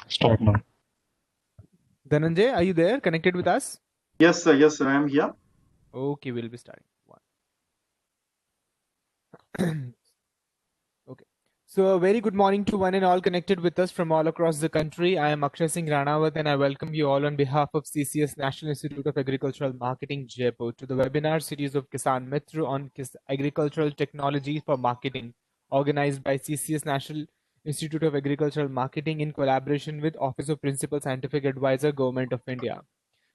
Start now. Dhananjay, are you there? Connected with us? Yes, sir. Yes, sir. I am here. Okay, we'll be starting. One. Okay. So, a very good morning to one and all connected with us from all across the country. I am Akshay Singh Ranawat and I welcome you all on behalf of CCS National Institute of Agricultural Marketing, Jaipur, to the webinar series of Kisan Mitra on agricultural technology for marketing, organized by CCS National Institute of Agricultural Marketing in collaboration with Office of Principal Scientific Advisor, Government of India.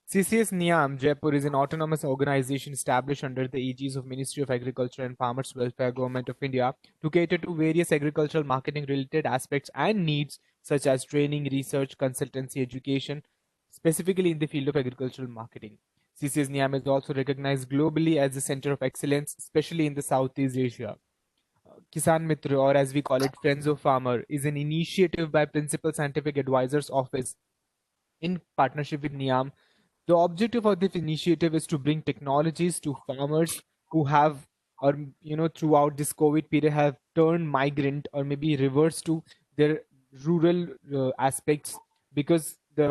CCS Niam, Jaipur is an autonomous organization established under the aegis of Ministry of Agriculture and Farmers Welfare, Government of India, to cater to various agricultural marketing related aspects and needs such as training, research, consultancy, education, specifically in the field of agricultural marketing. CCS Niam is also recognized globally as a center of excellence, especially in the Southeast Asia. Kisan Mitra, or as we call it, Friends of Farmer, is an initiative by Principal Scientific Advisor's Office in partnership with NIAM. The objective of this initiative is to bring technologies to farmers who have, or throughout this COVID period, have turned migrant or maybe reverse to their rural aspects because the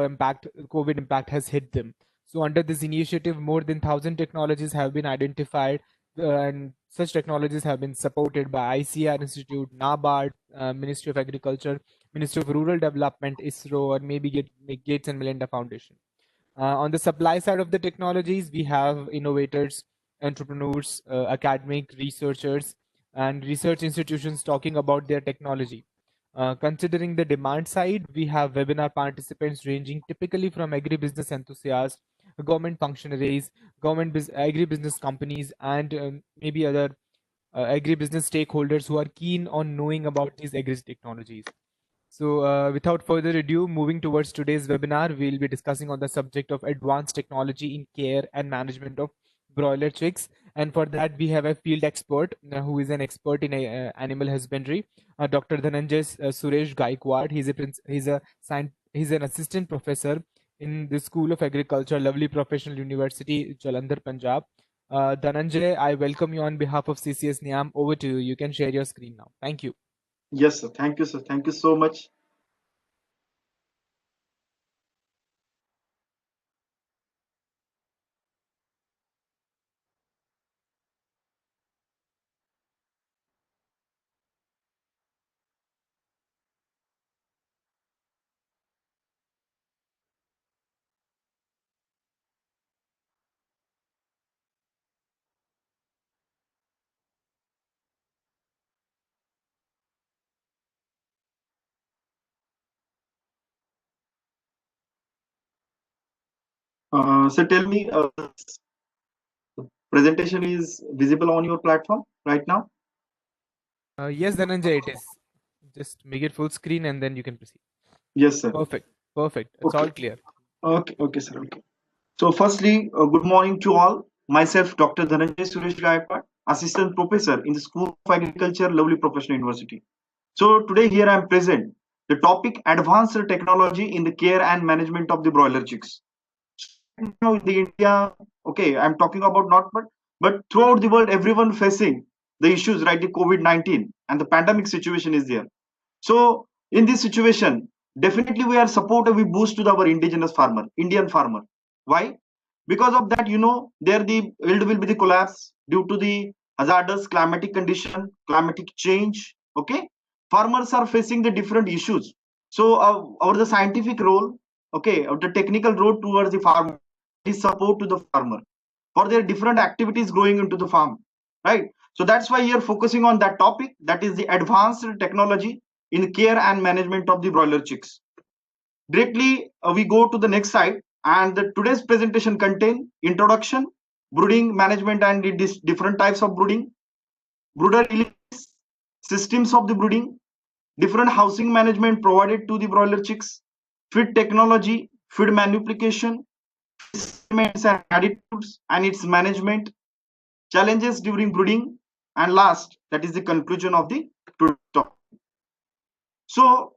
COVID impact has hit them. So, under this initiative, more than 1,000 technologies have been identified, and such technologies have been supported by ICR Institute, NABARD, Ministry of Agriculture, Ministry of Rural Development, ISRO, or maybe Gates and Melinda Foundation. On the supply side of the technologies, we have innovators, entrepreneurs, academic researchers, and research institutions talking about their technology. Considering the demand side, we have webinar participants ranging typically from agribusiness enthusiasts, government functionaries, agribusiness companies, and maybe other agribusiness stakeholders who are keen on knowing about these agri technologies. So, without further ado, moving towards today's webinar, we'll be discussing on the subject of advanced technology in care and management of broiler chicks. And for that, we have a field expert who is an expert in animal husbandry, Dr. Dhananjay Suresh Gaikwad. He's an assistant professor in the School of Agriculture, Lovely Professional University, Jalandhar, Punjab. Dhananjay, I welcome you on behalf of CCS Niam. Over to you. You can share your screen now. Thank you. Yes, sir. Thank you, sir. Thank you so much. So tell me, presentation is visible on your platform right now? Yes, Dhananjay, it is. Just make it full screen and then you can proceed. Yes, sir. Perfect. Perfect. It's Okay. all clear. Okay. Okay, sir. Okay. So firstly, good morning to all. Myself, Dr. Dhananjay Suresh Gaikwad, Assistant Professor in the School of Agriculture, Lovely Professional University. So today here I am present. The topic: advanced technology in the care and management of the broiler chicks. Now in the India, okay, I'm talking about not but throughout the world, everyone facing the issues, right? The COVID-19 and the pandemic situation is there. So in this situation, definitely we are supportive. We boost to our indigenous farmer, Indian farmer. Why? Because of that, there the yield will be the collapse due to the hazardous climatic condition, climatic change. Okay, farmers are facing the different issues. So our the scientific role, okay, or the technical role towards the farmer is support to the farmer for their different activities growing into the farm, right? So that's why we are focusing on that topic, that is the advanced technology in care and management of the broiler chicks. Directly, we go to the next slide, and today's presentation contain introduction, brooding management and the different types of brooding, brooder release, systems of the brooding, different housing management provided to the broiler chicks, feed technology, feed manipulation, experiments and attitudes and its management, challenges during brooding, and last, that is the conclusion of the talk. So,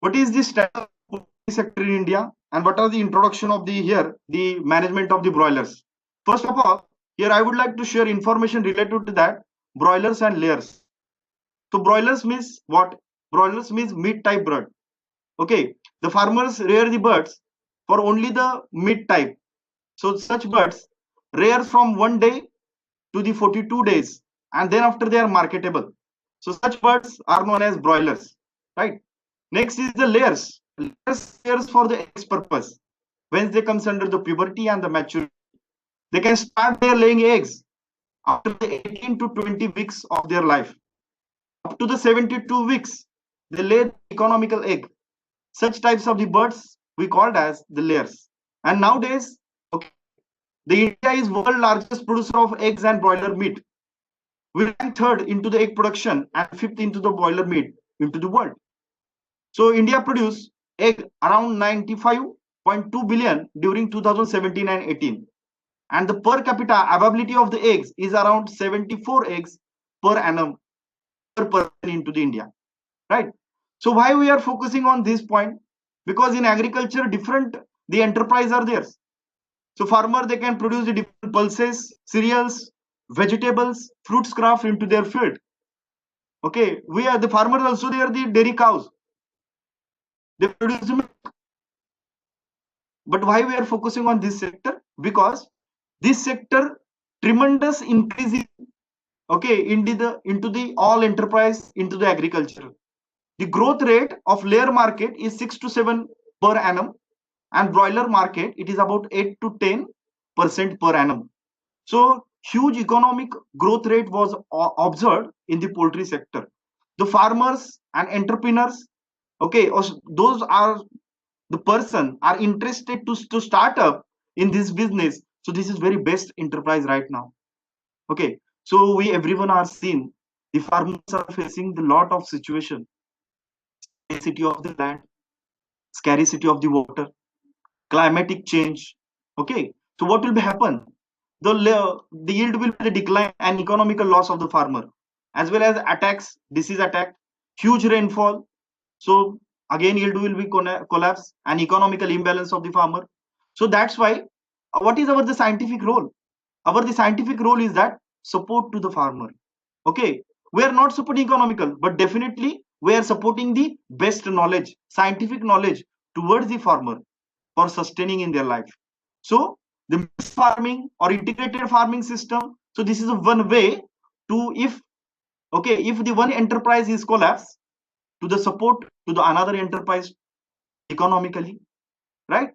what is the status of poultry sector in India, and what are the introduction of the management of the broilers? First of all, here I would like to share information related to that broilers and layers. So broilers means what? Broilers means meat type bird. Okay. The farmers rear the birds for only the meat type. So such birds rear from 1 day to the 42 days, and then after they are marketable. So such birds are known as broilers, right? Next is the layers. Layers for the eggs purpose. When they comes under the puberty and the maturity, they can start their laying eggs after the 18 to 20 weeks of their life. Up to the 72 weeks, they lay the economical egg. Such types of the birds we called as the layers. And nowadays, okay, the India is world largest producer of eggs and broiler meat. We rank third into the egg production and fifth into the broiler meat into the world. So India produced egg around 95.2 billion during 2017 and 18. And the per capita availability of the eggs is around 74 eggs per annum per person into the India, right? So why we are focusing on this point? Because in agriculture, different the enterprise are there. So farmer they can produce the different pulses, cereals, vegetables, fruits craft into their field. Okay, we are the farmers also. They are the dairy cows. They produce the milk. But why we are focusing on this sector? Because this sector tremendous increase in, okay, into the all enterprise into the agriculture. The growth rate of layer market is 6 to 7 per annum, and broiler market it is about 8 to 10% per annum. So huge economic growth rate was observed in the poultry sector. The farmers and entrepreneurs, okay, those are the person are interested to start up in this business. So this is very best enterprise right now. Okay, so we everyone are seeing the farmers are facing the lot of situation, scarcity of the land, scarcity of the water, climatic change. Okay, so what will be happen? The yield will be the decline and economical loss of the farmer, as well as attacks, disease attack, huge rainfall. So again, yield will be collapse and economical imbalance of the farmer. So that's why, what is our the scientific role? Our the scientific role is that support to the farmer. Okay, we are not supporting economical, but definitely we are supporting the best knowledge, scientific knowledge towards the farmer for sustaining in their life. So the mixed farming or integrated farming system. So this is a one way to, if okay, if the one enterprise is collapsed, to the support to the another enterprise economically, right?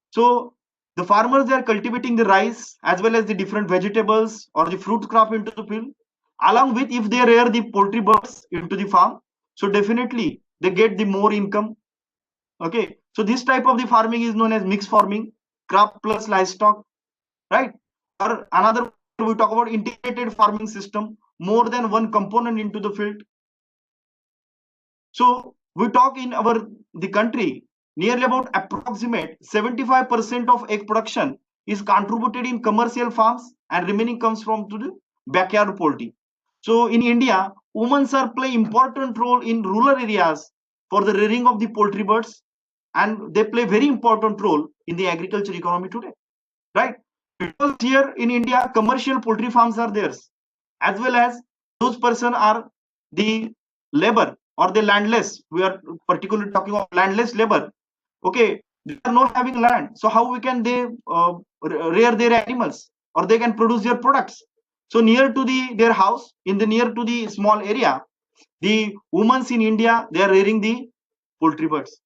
So the farmers they are cultivating the rice as well as the different vegetables or the fruit crop into the field, along with if they rear the poultry birds into the farm. So definitely they get the more income. Okay, so this type of the farming is known as mixed farming, crop plus livestock, right? Or another, we talk about integrated farming system, more than one component into the field. So we talk in our the country, nearly about approximate 75% of egg production is contributed in commercial farms, and remaining comes from to the backyard poultry. So in India, women are play important role in rural areas for the rearing of the poultry birds, and they play very important role in the agriculture economy today, right? Because here in India, commercial poultry farms are there, as well as those person are the labor or the landless. We are particularly talking of landless labor. Okay, they are not having land, so how we can they rear their animals or they can produce their products? So near to their house, in the near to the small area, the women in India they are rearing the poultry birds,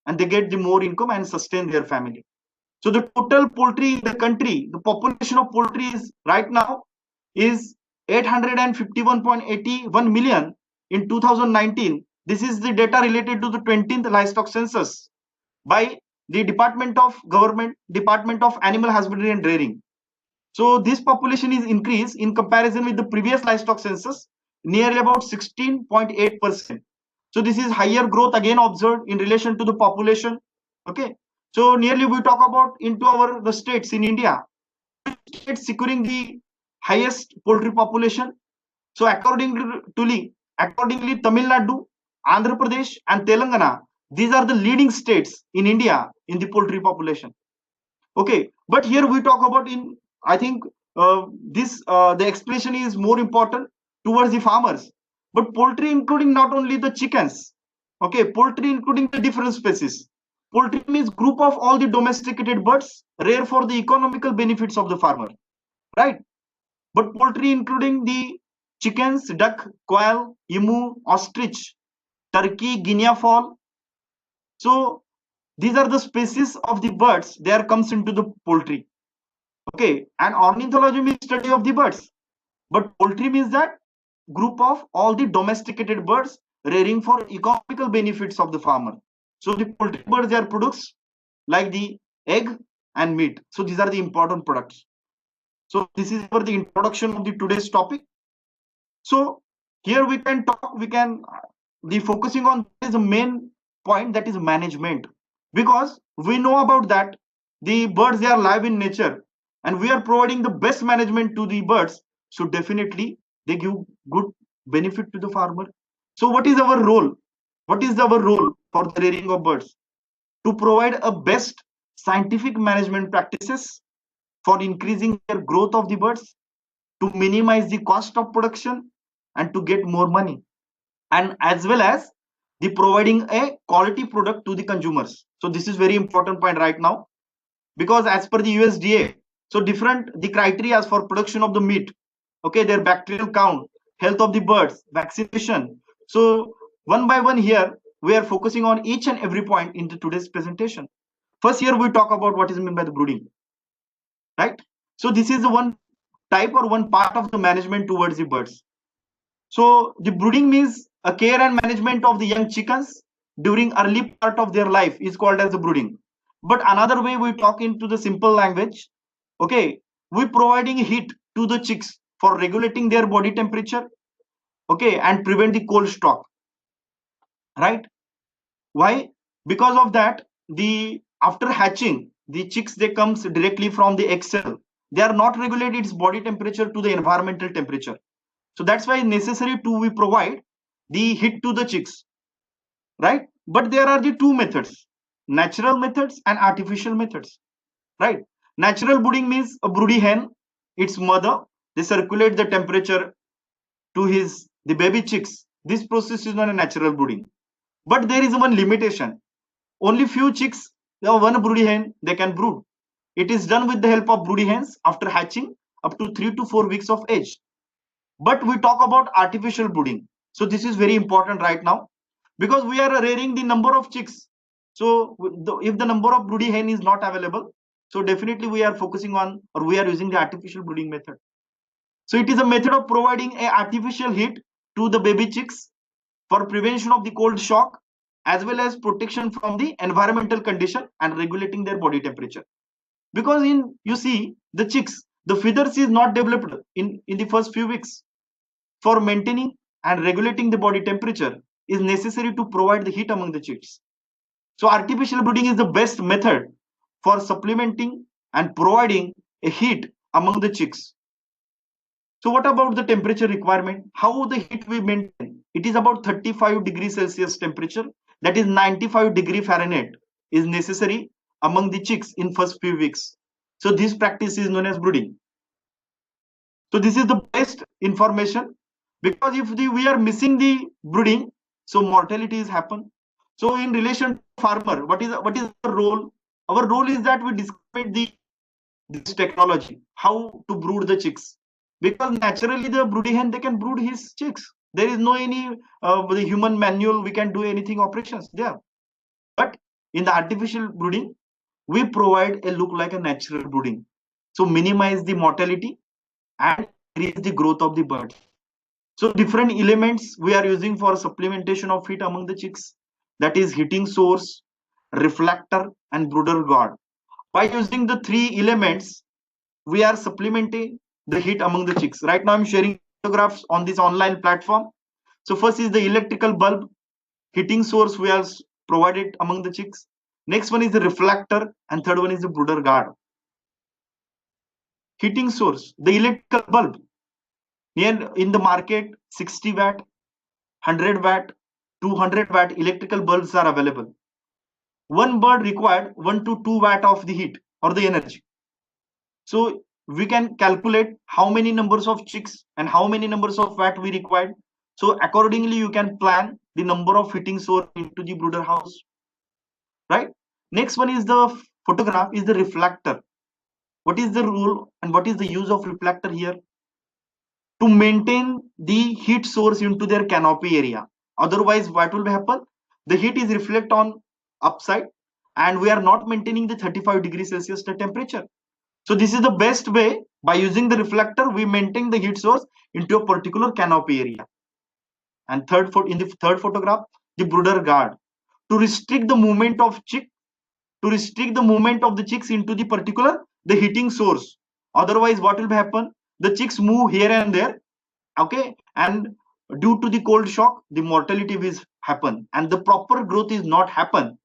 and they get the more income and sustain their family. So the total poultry in the country, the population of poultry is right now is 851.81 million in 2019. This is the data related to the 20th livestock census by the Department of Animal Husbandry and Rearing. So this population is increased in comparison with the previous livestock census, nearly about 16.8%. So this is higher growth again observed in relation to the population. Okay. So nearly we talk about into our the states in India, states securing the highest poultry population. So accordingly, Tamil Nadu, Andhra Pradesh, and Telangana, these are the leading states in India in the poultry population. Okay, but here we talk about in, I think this the explanation is more important towards the farmers. But poultry including not only the chickens, okay, poultry including the different species. Poultry means group of all the domesticated birds, rare for the economical benefits of the farmer, right? But poultry including the chickens, duck, quail, emu, ostrich, turkey, guinea fowl. So these are the species of the birds. There comes into the poultry. Okay, and ornithology means study of the birds. But poultry means that group of all the domesticated birds rearing for economical benefits of the farmer. So the poultry birds they are products like the egg and meat. So these are the important products. So this is for the introduction of the today's topic. So here we can talk, we can the focusing on is the main point, that is management, because we know about that the birds they are live in nature and we are providing the best management to the birds. So definitely they give good benefit to the farmer. So what is our role? What is our role for the rearing of birds? To provide a best scientific management practices for increasing their growth of the birds, to minimize the cost of production and to get more money, and as well as the providing a quality product to the consumers. So this is very important point right now, because as per the USDA, so different the criteria for production of the meat, okay, their bacterial count, health of the birds, vaccination. So one by one here we are focusing on each and every point in the today's presentation. First here we talk about what is meant by the brooding, right? So this is the one type or one part of the management towards the birds. So the brooding means a care and management of the young chickens during early part of their life is called as the brooding. But another way we talk into the simple language, okay, we providing heat to the chicks for regulating their body temperature, okay, and prevent the cold shock, right? Why? Because of that, the after hatching, the chicks they comes directly from the egg cell. They are not regulated its body temperature to the environmental temperature. So that's why necessary to we provide the heat to the chicks, right? But there are the two methods, natural methods and artificial methods, right? Natural brooding means a broody hen, its mother, they circulate the temperature to his the baby chicks. This process is not a natural brooding. But there is one limitation. Only few chicks, one broody hen, they can brood. It is done with the help of broody hens after hatching up to 3 to 4 weeks of age. But we talk about artificial brooding. So this is very important right now, because we are rearing the number of chicks. So if the number of broody hen is not available, so definitely we are focusing on, or we are using the artificial brooding method. So it is a method of providing a artificial heat to the baby chicks for prevention of the cold shock, as well as protection from the environmental condition and regulating their body temperature. Because in you see the chicks, the feathers is not developed in the first few weeks. For maintaining and regulating the body temperature is necessary to provide the heat among the chicks. So artificial brooding is the best method for supplementing and providing a heat among the chicks. So what about the temperature requirement? How the heat we maintain? It is about 35 degrees Celsius temperature, that is 95 Fahrenheit is necessary among the chicks in first few weeks. So this practice is known as brooding. So this is the best information, because if we are missing the brooding, so mortality is happen. So in relation to farmer, what is our role? Our role is that we discover this technology, how to brood the chicks, because naturally the broody hen they can brood his chicks. There is no any the human manual we can do anything operations there. But in the artificial brooding, we provide a look like a natural brooding. So minimize the mortality and increase the growth of the bird. So different elements we are using for supplementation of heat among the chicks, that is heating source, reflector and brooder guard. By using the three elements, we are supplementing the heat among the chicks. Right now I'm sharing photographs on this online platform. So first is the electrical bulb, heating source we are provided among the chicks. Next one is the reflector and third one is the brooder guard. Heating source, the electrical bulb. Near in the market, 60 watt, 100 watt, 200 watt electrical bulbs are available. One bird required 1 to 2 watt of the heat or the energy. So we can calculate how many numbers of chicks and how many numbers of watt we required. So accordingly, you can plan the number of heating source into the brooder house, right? Next one is the photograph is the reflector. What is the rule and what is the use of reflector here? To maintain the heat source into their canopy area. Otherwise, what will happen? The heat is reflect on upside, and we are not maintaining the 35 degrees Celsius temperature. So this is the best way. By using the reflector, we maintain the heat source into a particular canopy area. And in the third photograph, the brooder guard, to restrict the movement of the chicks into the particular the heating source. Otherwise, what will happen? The chicks move here and there, okay, and due to the cold shock, the mortality will happen, and the proper growth is not happen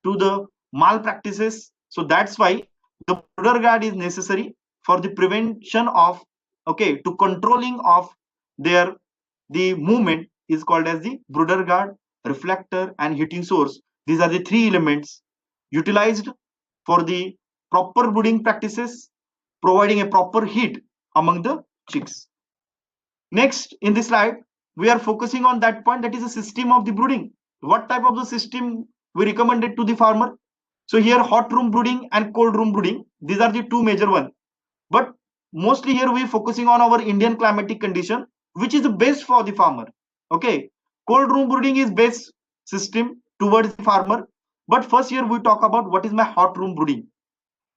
to the malpractices. So that's why the border guard is necessary for the prevention of, okay, to controlling of their the movement is called as the brooder guard, reflector, and heating source. These are the three elements utilized for the proper brooding practices, providing a proper heat among the chicks. Next, in this slide, we are focusing on that point, that is the system of the brooding. What type of the system we recommended to the farmer? So here, hot room brooding and cold room brooding. These are the two major ones. But mostly here we are focusing on our Indian climatic condition, which is the best for the farmer. Okay, cold room brooding is best system towards the farmer. But first here we talk about what is my hot room brooding.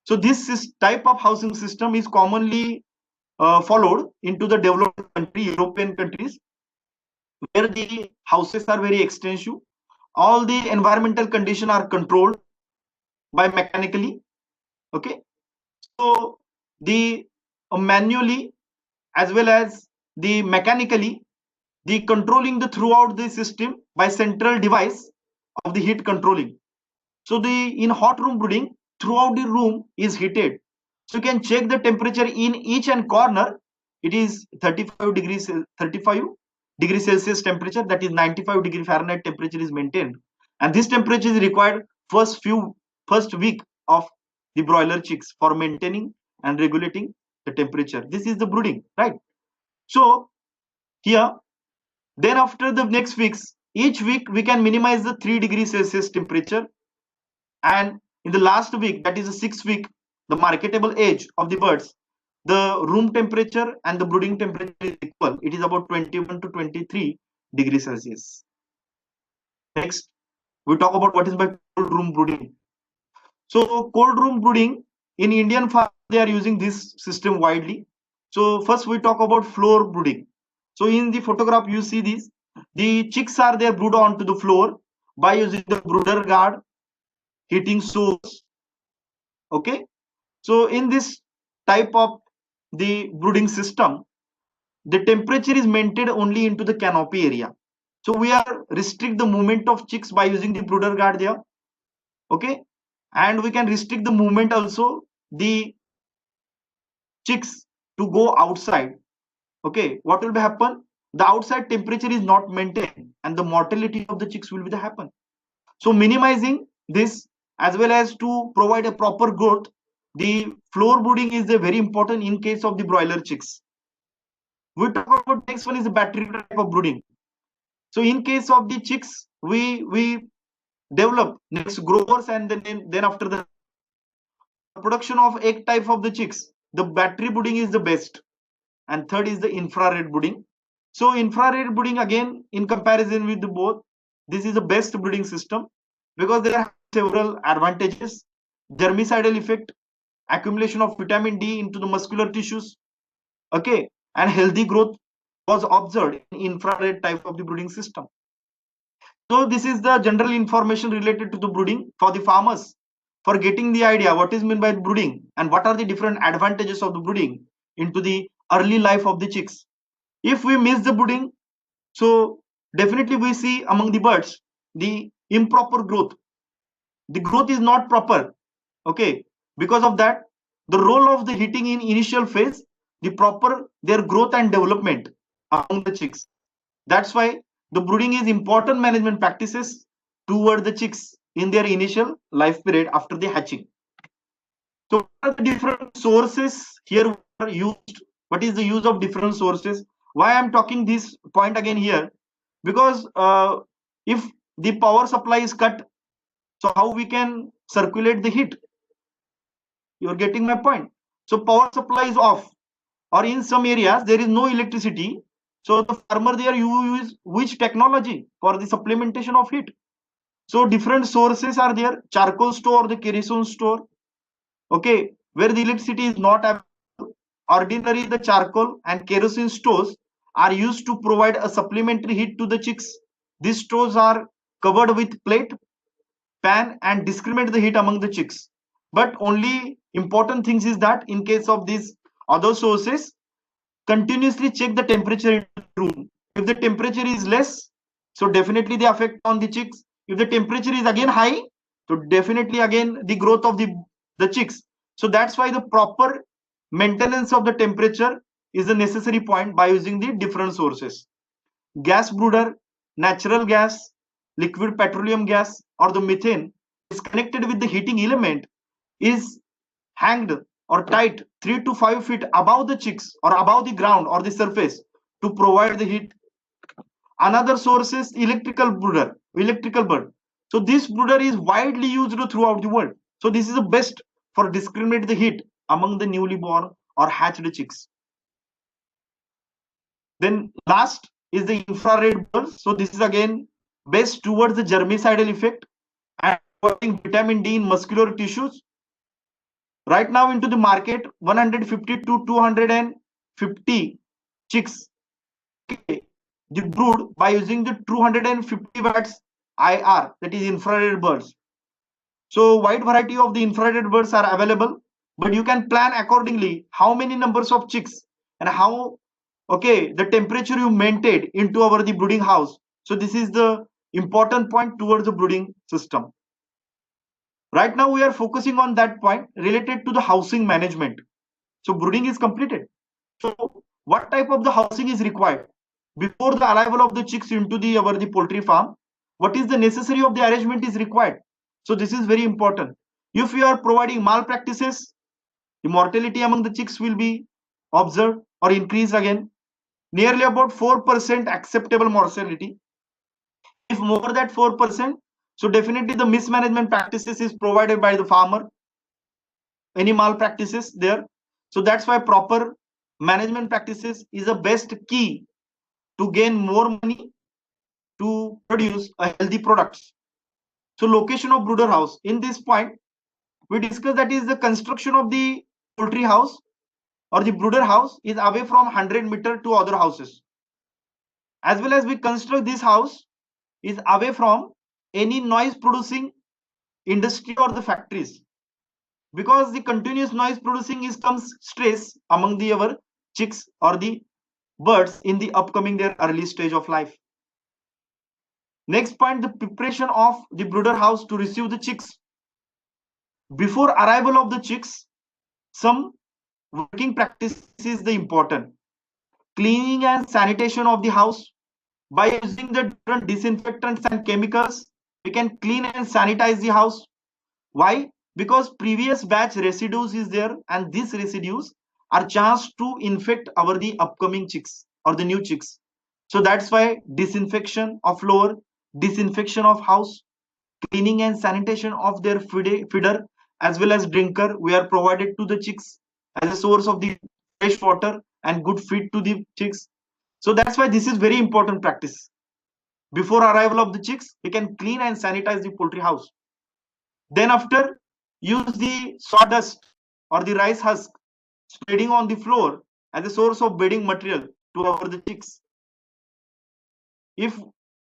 So this type of housing system is commonly followed into the developed country, European countries, where the houses are very extensive. All the environmental conditions are controlled by mechanically. Okay, so the manually as well as the mechanically, the controlling the throughout the system by central device of the heat controlling. So the in hot room brooding, throughout the room is heated. So you can check the temperature in each and corner. It is 35 degrees Celsius temperature, that is 95 degree Fahrenheit temperature is maintained. And this temperature is required first week of the broiler chicks for maintaining and regulating the temperature. This is the brooding, right? So here, then after the next weeks, each week we can minimize the 3 degrees Celsius temperature, and in the last week, that is the 6th week, the marketable age of the birds, the room temperature and the brooding temperature is equal. It is about 21 to 23 degrees Celsius. Next, we talk about what is by cold room brooding. So cold room brooding in Indian farm, they are using this system widely. So first we talk about floor brooding. So in the photograph you see this, the chicks are there brood onto the floor by using the brooder guard, heating source. Okay, so in this type of the brooding system, the temperature is maintained only into the canopy area. So we are restrict the movement of chicks by using the brooder guard there. Okay, and we can restrict the movement also the chicks to go outside. Okay, what will happen? The outside temperature is not maintained, and the mortality of the chicks will be the happen. So minimizing this as well as to provide a proper growth, the floor brooding is a very important in case of the broiler chicks. We talk about next one is the battery type of brooding. So in case of the chicks, we develop next growers, and then after the production of egg type of the chicks, the battery brooding is the best. And third is the infrared brooding. So infrared brooding, again, in comparison with the both, this is the best breeding system because there are several advantages: germicidal effect, accumulation of vitamin D into the muscular tissues, okay, and healthy growth was observed in infrared type of the brooding system. So this is the general information related to the brooding for the farmers, for getting the idea what is meant by brooding and what are the different advantages of the brooding into the early life of the chicks. If we miss the brooding, so definitely we see among the birds the improper growth. The growth is not proper. Okay, because of that, the role of the heating in initial phase, the proper their growth and development among the chicks. That's why the brooding is important management practices toward the chicks in their initial life period after the hatching. So what are the different sources here are used? What is the use of different sources? Why I'm talking this point again here? Because if the power supply is cut, So how we can circulate the heat? You're getting my point. So power supply is off, or in some areas there is no electricity. So the farmer there use which technology for the supplementation of heat? So different sources are there: charcoal store, the kerosene store. Okay, where the electricity is not available, ordinarily the charcoal and kerosene stores are used to provide a supplementary heat to the chicks. These stores are covered with plate, pan, and discriminate the heat among the chicks. But only important things is that in case of these other sources, continuously check the temperature in the room. If the temperature is less, so definitely the effect on the chicks. If the temperature is again high, so definitely again the growth of the chicks. So that's why the proper maintenance of the temperature is a necessary point by using the different sources. Gas brooder, natural gas, liquid petroleum gas, or the methane is connected with the heating element is hanged or tight 3 to 5 feet above the chicks or above the ground or the surface to provide the heat. Another source is electrical bird. So this brooder is widely used throughout the world. So this is the best for discriminate the heat among the newly born or hatched chicks. Then last is the infrared birds. So this is again best towards the germicidal effect and providing vitamin D in muscular tissues. Right now into the market 150 to 250 chicks, okay, the brood by using the 250 watts IR, that is infrared birds. So wide variety of the infrared birds are available, but you can plan accordingly how many numbers of chicks and how, okay, the temperature you maintain into our the brooding house. So this is the important point towards the brooding system. Right now we are focusing on that point related to the housing management. So brooding is completed. So what type of the housing is required before the arrival of the chicks into the poultry farm? What is the necessary of the arrangement is required? So this is very important. If you are providing malpractices, the mortality among the chicks will be observed or increased again. Nearly about 4% acceptable mortality. If more than 4%, so definitely the mismanagement practices is provided by the farmer. Any malpractices there. So that's why proper management practices is the best key to gain more money to produce a healthy products. So location of brooder house. In this point, we discuss that is the construction of the poultry house or the brooder house is away from 100 meter to other houses. As well as we construct this house is away from any noise producing industry or the factories, because the continuous noise producing is comes stress among the our chicks or the birds in the upcoming their early stage of life. Next point, the preparation of the brooder house to receive the chicks. Before arrival of the chicks, some working practice is the important. Cleaning and sanitation of the house. By using the different disinfectants and chemicals, we can clean and sanitize the house. Why? Because previous batch residues is there, and these residues are chance to infect our the upcoming chicks or the new chicks. So that's why disinfection of floor, disinfection of house, cleaning and sanitation of their feeder as well as drinker we are provided to the chicks as a source of the fresh water and good feed to the chicks. So that's why this is very important practice. Before arrival of the chicks, we can clean and sanitize the poultry house. Then after, use the sawdust or the rice husk spreading on the floor as a source of bedding material to our the chicks. If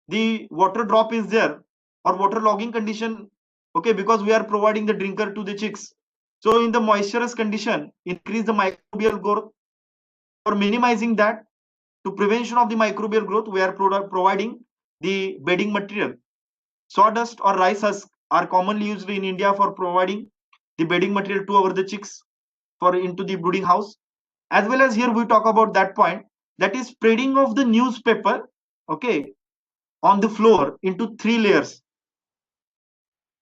the water drop is there or water logging condition, okay, because we are providing the drinker to the chicks. So in the moisturous condition, increase the microbial growth. For minimizing that, to prevention of the microbial growth, we are providing the bedding material. Sawdust or rice husk are commonly used in India for providing the bedding material to our the chicks for into the brooding house. As well as here we talk about that point, that is spreading of the newspaper, okay, on the floor into 3 layers.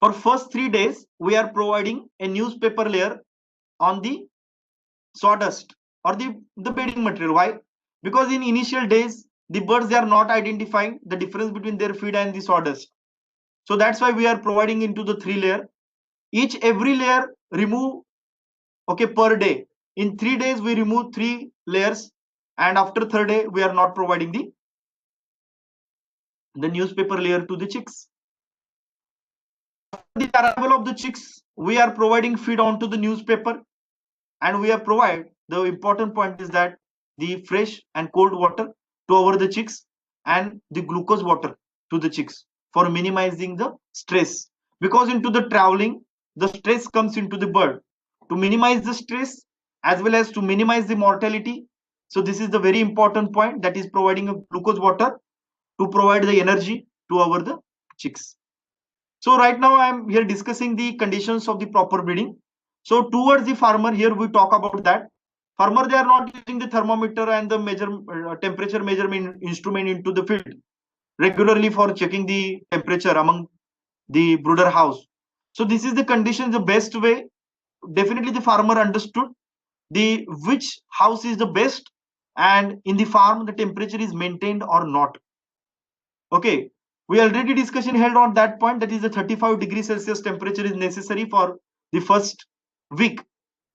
For first 3 days, we are providing a newspaper layer on the sawdust or the bedding material. Why? Because in initial days, the birds they are not identifying the difference between their feed and the sawdust. So that's why we are providing into the 3 layer. Every layer remove, okay, per day. In 3 days we remove 3 layers, and after third day we are not providing the newspaper layer to the chicks. After the arrival of the chicks, we are providing feed onto the newspaper, and we have provide, the important point is that the fresh and cold water to our the chicks, and the glucose water to the chicks for minimizing the stress, because into the traveling the stress comes into the bird. To minimize the stress as well as to minimize the mortality, so this is the very important point, that is providing a glucose water to provide the energy to our the chicks. So right now I am here discussing the conditions of the proper breeding. So towards the farmer, here we talk about that. Farmer, they are not using the thermometer and the temperature measurement instrument into the field regularly for checking the temperature among the brooder house. So this is the condition, the best way. Definitely the farmer understood the which house is the best, and in the farm the temperature is maintained or not. Okay, we already discussion held on that point, that is the 35 degrees Celsius temperature is necessary for the first week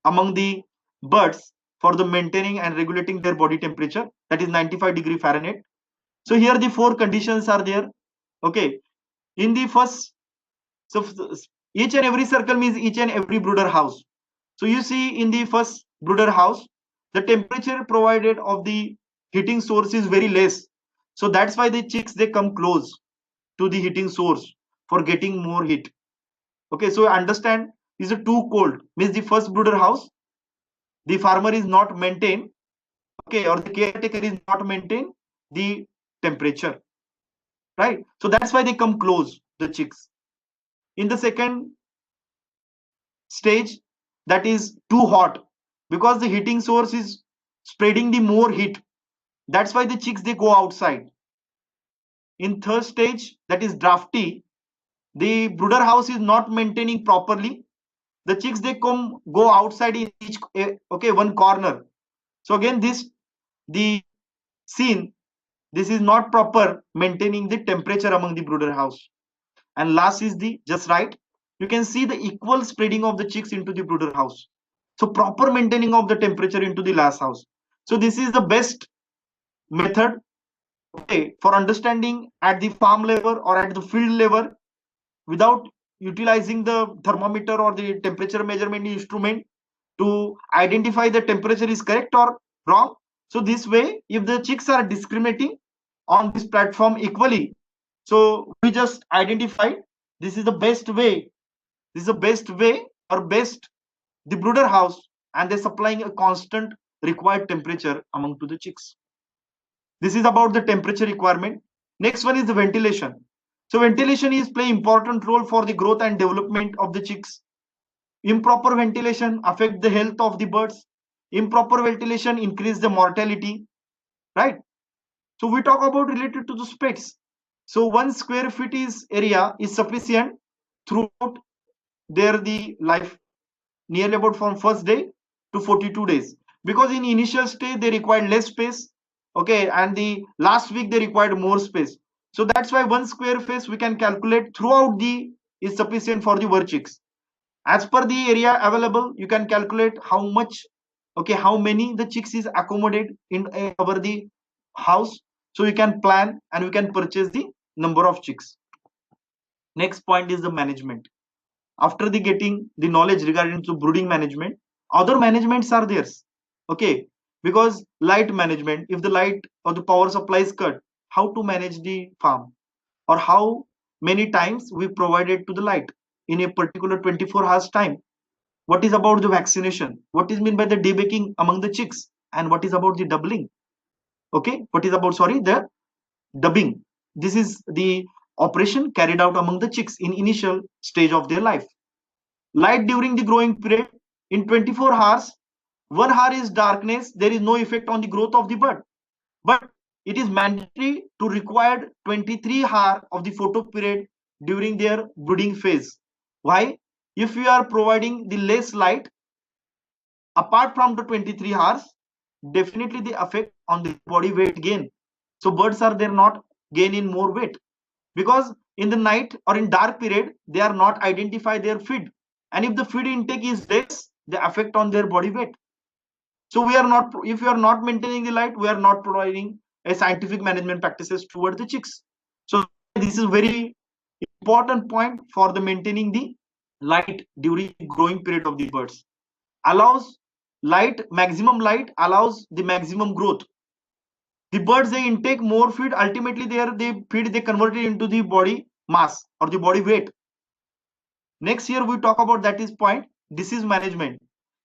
among the birds for the maintaining and regulating their body temperature, that is 95 degree Fahrenheit. So here the 4 conditions are there. Okay, in the first, so each and every circle means each and every brooder house. So you see in the first brooder house, the temperature provided of the heating source is very less. So that's why the chicks, they come close to the heating source for getting more heat. Okay, so understand, is it too cold means the first brooder house, the farmer is not maintain, okay, or the caretaker is not maintain the temperature, right? So that's why they come close, the chicks. In the second stage, that is too hot, because the heating source is spreading the more heat, that's why the chicks, they go outside. In third stage, that is drafty, the brooder house is not maintaining properly, the chicks, they come go outside in each, okay, one corner. So again this, the scene, this is not proper maintaining the temperature among the brooder house. And last is the just right, you can see the equal spreading of the chicks into the brooder house, so proper maintaining of the temperature into the last house. So this is the best method, okay, for understanding at the farm level or at the field level, without utilizing the thermometer or the temperature measurement instrument, to identify the temperature is correct or wrong. So this way, if the chicks are discriminating on this platform equally, so we just identify, this is the best way, this is the best way or best the brooder house, and they're supplying a constant required temperature among to the chicks. This is about the temperature requirement. Next one is the ventilation. So ventilation is play important role for the growth and development of the chicks. Improper ventilation affect the health of the birds. Improper ventilation increase the mortality, right? So we talk about related to the space. So 1 square feet is area is sufficient throughout their the life, nearly about from first day to 42 days, because in initial stage they required less space, okay, and the last week they required more space. So that's why 1 square feet we can calculate throughout the is sufficient for the bird chicks. As per the area available, you can calculate how much, okay, how many the chicks is accommodated in our the house. So you can plan and you can purchase the number of chicks. Next point is the management. After the getting the knowledge regarding to brooding management, other managements are there, okay, because light management, if the light or the power supply is cut, how to manage the farm, or how many times we provided to the light in a particular 24 hours time. What is about the vaccination, what is mean by the debaking among the chicks, and what is about the doubling, okay, what is about, sorry, the dubbing. This is the operation carried out among the chicks in initial stage of their life. Light during the growing period, in 24 hours, 1 hour is darkness, there is no effect on the growth of the bird, but it is mandatory to required 23 hours of the photo period during their brooding phase. Why? If you are providing the less light apart from the 23 hours, definitely the effect on the body weight gain. So birds are there not gain in more weight, because in the night or in dark period, they are not identify their feed, and if the feed intake is less, the affect on their body weight. So we are not, if you are not maintaining the light, we are not providing a scientific management practices toward the chicks. So this is very important point for the maintaining the light during the growing period of the birds. Allows maximum light allows the maximum growth. The birds, they intake more feed, ultimately they convert it into the body mass or the body weight. Next here we talk about, that is point, disease management.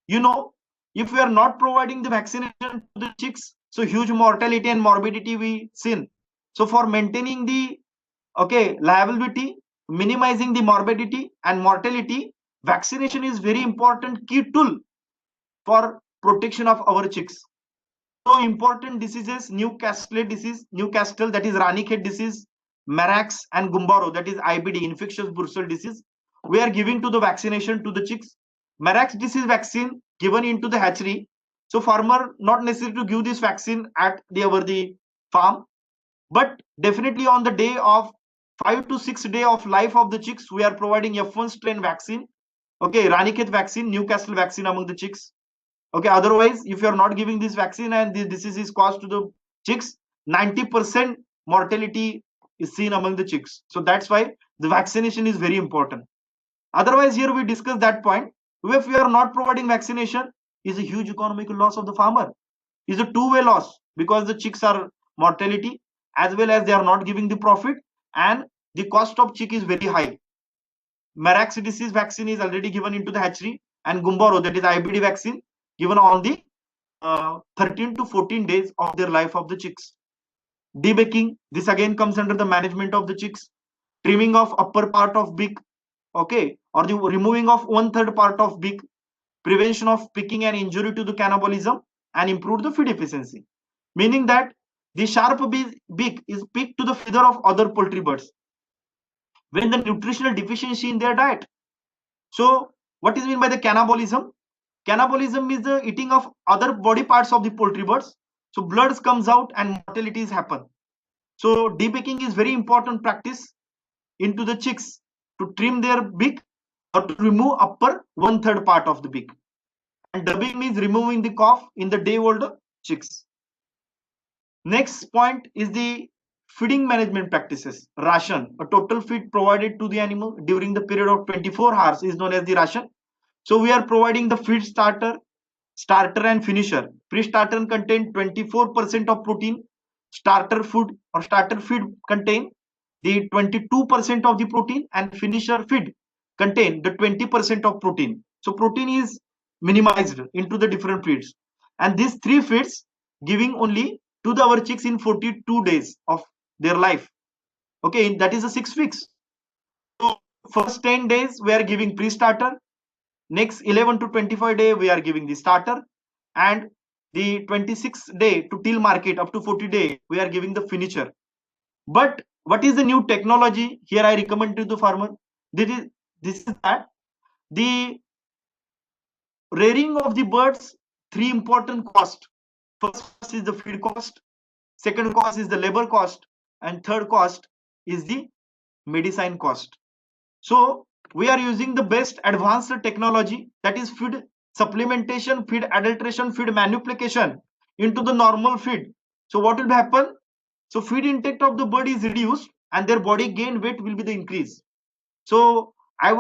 You know, if we are not providing the vaccination to the chicks, so huge mortality and morbidity we seen. So for maintaining the liability, minimizing the morbidity and mortality, vaccination is very important key tool for protection of our chicks. So important diseases: Newcastle disease, Newcastle, that is Ranichet disease, Marax and Gumbaro, that is IBD, infectious bursal disease. We are giving to the vaccination to the chicks. Marax disease vaccine given into the hatchery. So farmer not necessary to give this vaccine at the farm, but definitely on the day of 5 to 6 day of life of the chicks, we are providing F1 strain vaccine. Okay, Ranichet vaccine, Newcastle vaccine among the chicks. Okay, otherwise if you are not giving this vaccine and the disease is caused to the chicks, 90% mortality is seen among the chicks. So that's why the vaccination is very important. Otherwise here we discuss that point, if we are not providing vaccination, is a huge economical loss of the farmer, is a two-way loss, because the chicks are mortality as well as they are not giving the profit, and the cost of chick is very high. Marax disease vaccine is already given into the hatchery, and Gumbaro, that is IBD vaccine, given on the 13 to 14 days of their life of the chicks. Debaking, this again comes under the management of the chicks. Trimming of upper part of beak, okay, or the removing of 1/3 part of beak, prevention of picking and injury to the cannibalism, and improve the feed efficiency. Meaning that the sharp beak is picked to the feather of other poultry birds when the nutritional deficiency in their diet. So what is mean by the cannibalism? Cannibalism is the eating of other body parts of the poultry birds. So blood comes out and mortalities happen. So debaking is very important practice into the chicks to trim their beak or to remove upper 1/3 part of the beak. And dubbing means removing the cough in the day old chicks. Next point is the feeding management practices. Ration, a total feed provided to the animal during the period of 24 hours, is known as the ration. So we are providing the feed starter, and finisher. Pre-starter contain 24% of protein. Starter food or starter feed contain the 22% of the protein, and finisher feed contain the 20% of protein. So protein is minimized into the different feeds, and these three feeds giving only to our chicks in 42 days of their life. Okay, that is a 6 weeks. So first 10 days we are giving pre-starter, next 11 to 25 day we are giving the starter, and the 26th day to till market up to 40 day we are giving the finisher. But what is the new technology here I recommend to the farmer? This is that the rearing of the birds, three important cost. First cost is the feed cost, second cost is the labor cost, and third cost is the medicine cost. So we are using the best advanced technology, that is feed supplementation, feed adulteration, feed manipulation into the normal feed. So what will happen? So feed intake of the bird is reduced and their body gain weight will be the increase. So I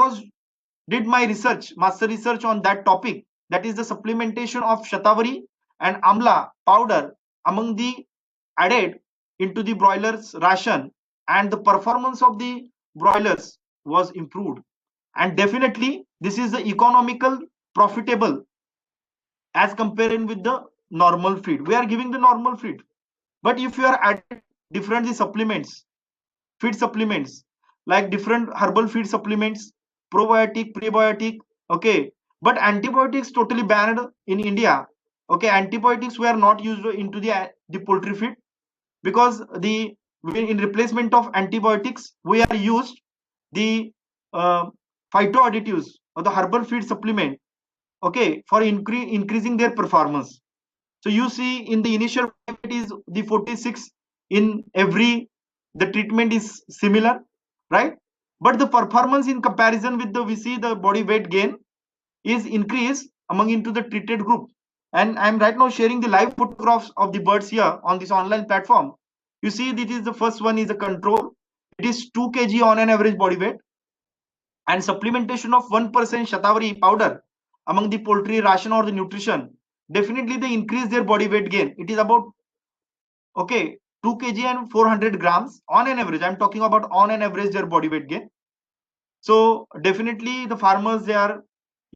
did my research, master research on that topic, that is the supplementation of shatavari and amla powder among the added into the broilers ration, and the performance of the broilers was improved. And definitely this is the economical profitable as comparing with the normal feed. We are giving the normal feed, but if you are adding different the supplements, feed supplements, like different herbal feed supplements, probiotic, prebiotic, okay, but antibiotics totally banned in India. Okay, antibiotics were not used into the poultry feed, because in replacement of antibiotics we are used the uh, phytoadditives or the herbal feed supplement, okay, for increasing their performance. So you see in the initial it is the 46 in every, the treatment is similar, right? But the performance in comparison with we see the body weight gain is increased among into the treated group. And I'm right now sharing the live photographs of the birds here on this online platform. You see, this is the first one is a control. It is 2 kg on an average body weight, and supplementation of 1% shatavari powder among the poultry ration or the nutrition. Definitely they increase their body weight gain. It is about, okay, 2 kg and 400 grams on an average. I'm talking about on an average their body weight gain. So definitely the farmers, they are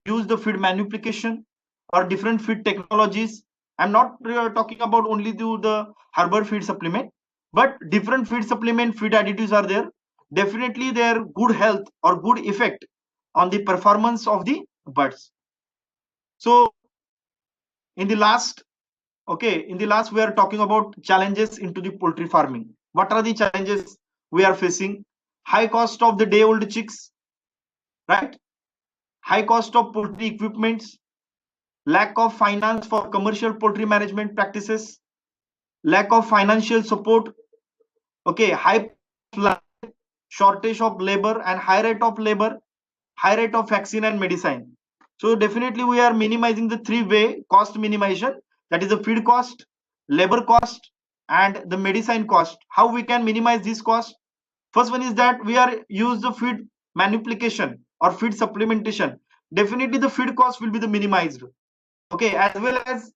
use the feed manipulation or different feed technologies. I'm not talking about only the herbal feed supplement, but different feed supplement, feed additives are there. Definitely their good health or good effect on the performance of the birds. So in the last, we are talking about challenges into the poultry farming. What are the challenges we are facing? High cost of the day old chicks, right? High cost of poultry equipments, lack of finance for commercial poultry management practices, lack of financial support, okay, high shortage of labor and high rate of labor, high rate of vaccine and medicine. So definitely we are minimizing the three-way cost minimization, that is the feed cost, labor cost, and the medicine cost. How we can minimize this cost? First one is that we are use the feed manipulation or feed supplementation. Definitely the feed cost will be the minimized. Okay, as well as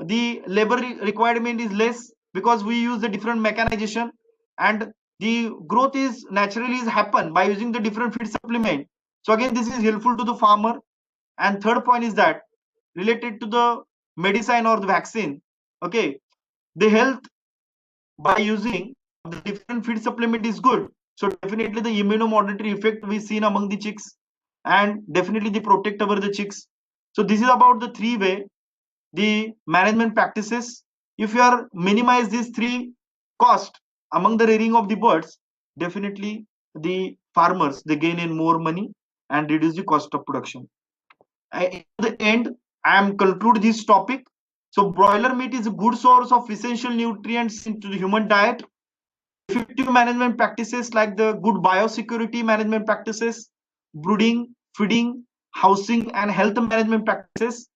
the labor requirement is less because we use the different mechanization, and the growth is naturally is happen by using the different feed supplement. So again, this is helpful to the farmer. And third point is that related to the medicine or the vaccine. Okay, the health by using the different feed supplement is good. So definitely the immunomodulatory effect we seen among the chicks, and definitely the protect over the chicks. So this is about the three-way the management practices. If you are minimize these three cost among the rearing of the birds, definitely the farmers they gain in more money and reduce the cost of production. In the end, I am conclude this topic. So broiler meat is a good source of essential nutrients into the human diet. Effective management practices like the good biosecurity management practices, brooding, feeding, housing, and health management practices,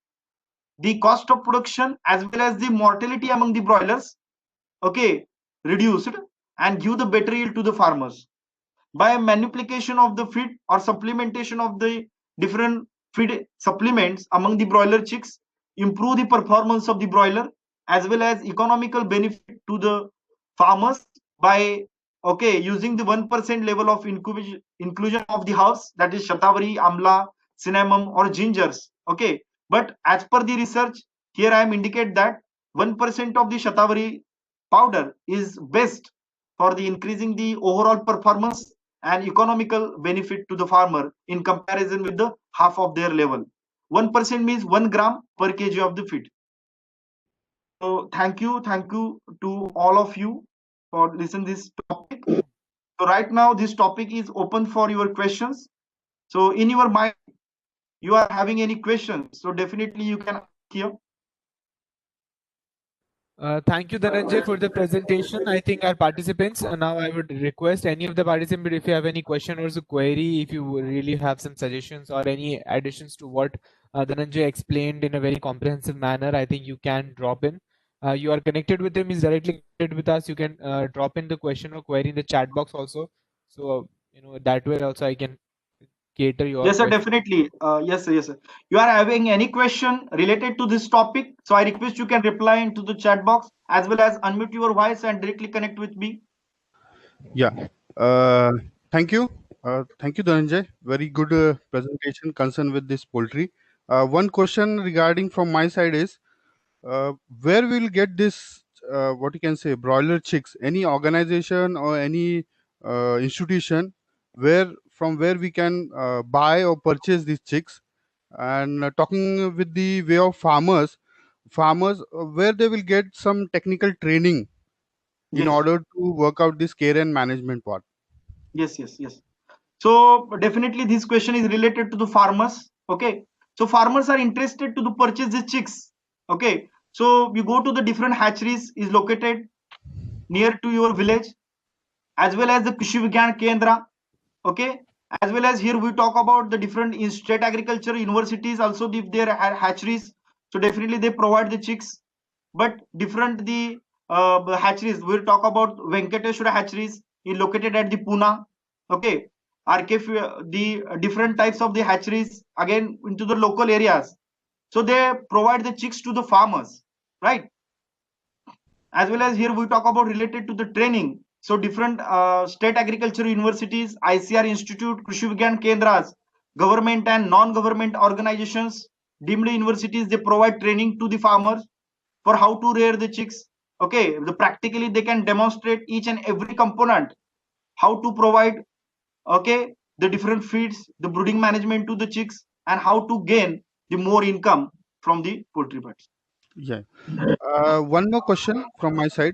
the cost of production as well as the mortality among the broilers, okay, reduced, and give the better yield to the farmers by manipulation of the feed or supplementation of the different feed supplements among the broiler chicks, improve the performance of the broiler as well as economical benefit to the farmers by, okay, using the 1% level of inclusion of the herbs, that is shatavari, amla, cinnamon or gingers. Okay, but as per the research, here I am indicate that 1% of the shatavari powder is best for the increasing the overall performance and economical benefit to the farmer in comparison with the half of their level. 1% means 1 gram per kg of the feed. So thank you to all of you for listening this topic. So right now this topic is open for your questions. So in your mind, you are having any questions, so definitely you can ask here. Thank you, Dhananjay, for the presentation. I think our participants, now I would request any of the participants, if you have any question or query, if you really have some suggestions or any additions to what Dhananjay explained in a very comprehensive manner, I think you can drop in. You are connected with him, he's directly connected with us. You can drop in the question or query in the chat box also. So, that way also I can cater your Yes, sir, question. definitely. Yes, sir, yes, sir. You are having any question related to this topic, so I request you can reply into the chat box as well as unmute your voice and directly connect with me. Yeah. Thank you. Thank you, Dhananjay. Very good presentation concerned with this poultry. One question regarding from my side is where we'll get this, what you can say, broiler chicks? Any organization or any institution where we can buy or purchase these chicks? And talking with the way of farmers where they will get some technical training in Yes, order to work out this care and management part. yes, yes, yes. So definitely this question is related to the farmers. Okay. So farmers are interested to the purchase the chicks. Okay. So you go to the different hatcheries is located near to your village as well as the Krishi Vigyan Kendra. Okay, as well as here we talk about the different state agriculture universities also if they are hatcheries, so definitely they provide the chicks, but different the hatcheries we'll talk about Venkateshwara hatcheries is located at the Pune. Okay, RKF, the different types of the hatcheries again into the local areas, so they provide the chicks to the farmers, right? As well as here we talk about related to the training, so different state agriculture universities, ICR institute, Krishi Vigyan Kendras, government and non-government organizations, deemed universities, they provide training to the farmers for how to rear the chicks. Okay, the practically they can demonstrate each and every component, how to provide, okay, the different feeds, the brooding management to the chicks, and how to gain the more income from the poultry birds. Yeah. One more question from my side.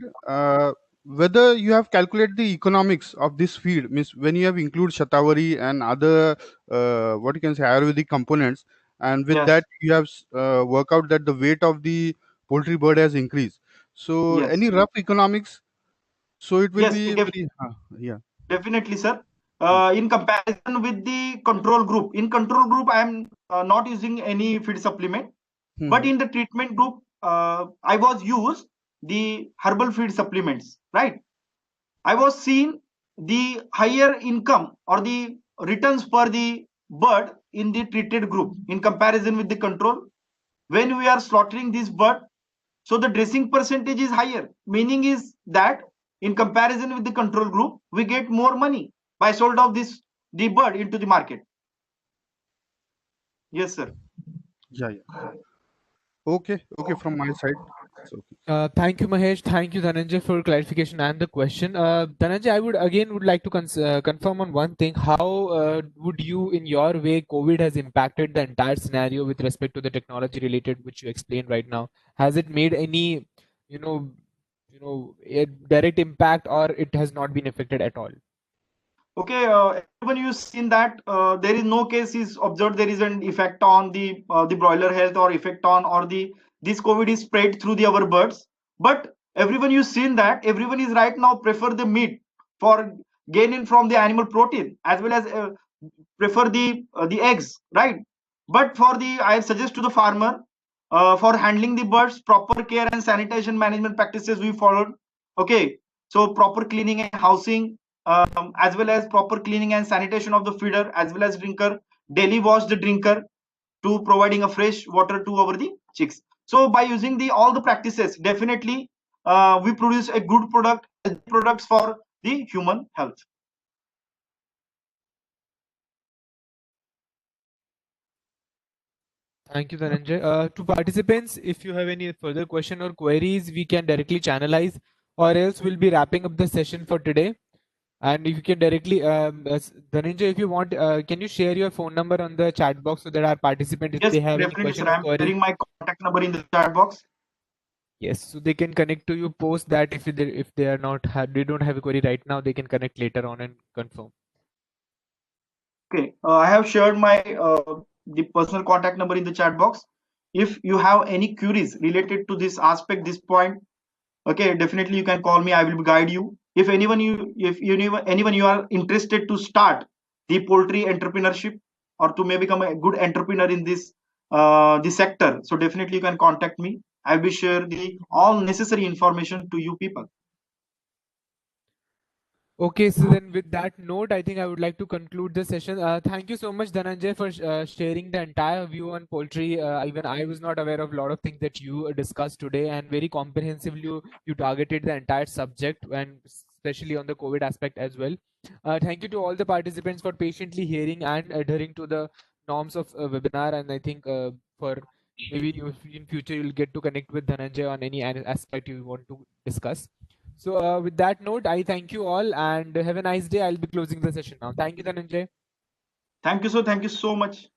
Whether you have calculated the economics of this feed, means when you have include shatavari and other what you can say Ayurvedic components, and with Yes, that you have work out that the weight of the poultry bird has increased. So yes, any rough economics? So it will yes, be very yeah. definitely, sir. In comparison with the control group, in control group, I am not using any feed supplement, but Hmm. in the treatment group, I was used the herbal feed supplements, right? I was seeing the higher income or the returns per the bird in the treated group in comparison with the control. When we are slaughtering this bird, so the dressing percentage is higher, meaning is that in comparison with the control group we get more money by sold of this the bird into the market. Yes, sir. Yeah, yeah. Okay, okay. From my side, it's okay. Thank you, Mahesh. Thank you, Dhananjay, for clarification and the question. Dhananjay, I would like to confirm on one thing. How would you, in your way, COVID has impacted the entire scenario with respect to the technology related, which you explained right now? Has it made any, you know, a direct impact, or it has not been affected at all? Okay, everyone you've seen that there is no case is observed there is an effect on the broiler health or effect on or the this COVID is spread through the our birds. But everyone you've seen that everyone is right now prefer the meat for gaining from the animal protein as well as prefer the eggs, right? But for the I suggest to the farmer for handling the birds, proper care and sanitation management practices we followed. Okay, so proper cleaning and housing, as well as proper cleaning and sanitation of the feeder as well as drinker, daily wash the drinker to providing a fresh water to our the chicks. So by using the all the practices, definitely we produce a good product, products for the human health. Thank you, Dhananjay. To participants, if you have any further question or queries, we can directly channelize, or else we'll be wrapping up the session for today. And if you can directly, Dhananjay, if you want, can you share your phone number on the chat box so that our participant, if Yes, they have any definitely, question sir. or I'm query, sharing my contact number in the chat box. yes, so they can connect to you post that. If they are not they don't have a query right now, they can connect later on and confirm. Okay, I have shared my the personal contact number in the chat box. If you have any queries related to this aspect, this point, okay, definitely you can call me. I will guide you. If anyone you are interested to start the poultry entrepreneurship or to may become a good entrepreneur in this sector, so definitely you can contact me. I will share the all necessary information to you people. Okay, so then with that note, I think I would like to conclude the session. Thank you so much, Dhananjay, for sharing the entire view on poultry. Even I was not aware of a lot of things that you discussed today, and very comprehensively you targeted the entire subject, and especially on the COVID aspect as well. Thank you to all the participants for patiently hearing and adhering to the norms of webinar. And I think for maybe in future you'll get to connect with Dhananjay on any aspect you want to discuss. So with that note, I thank you all and have a nice day. I'll be closing the session now. Thank you, Dhananjay. Thank you so much.